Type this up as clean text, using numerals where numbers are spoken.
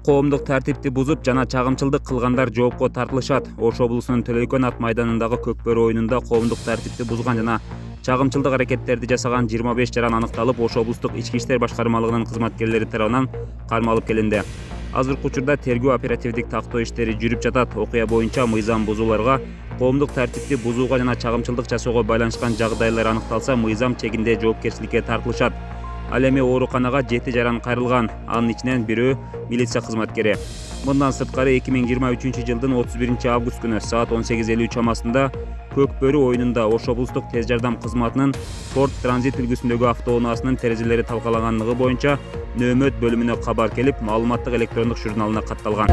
коомдук тартипти бузуп жана чагымчылдык кылгандар жоопко тартылышат. Ош облусунун Төлөйкөн ат майданындагы Көкбөрү оюнунда коомдук тартипти бузган жана чагымчылдык аракеттерди жасаган 25 жаран аныкталып, Ош облустук ички иштер башкармалыгынын кызматкерлери тарабынан кармалып келинди. Азыркы учурда тергөө оперативдик тактоо иштери жүрүп жатат. Окуя боюнча мыйзам бузууларга, коомдук тартипти бузууга жана чагымчылдык жасоого байланышкан жагдайлар аныкталса, мыйзам чегинде жоопкерчиликке тартылышат. Ал эми ооруканага 7 жаран кайрылган, анын ичинен бирөө милиция кызматкери. Мындан сырткары 2023 жылдын 31 август күнү саат 18:53 чамасында Көкбөрү оюнунда Ош облустук тез жардам кызматынын Ford Transit үлгүсүндөгү автоунаасынын терезелери талкалаганлыгы боюнча нөөмөт бөлүмүнө кабар келип, маалыматтык электрондук журналына катталган.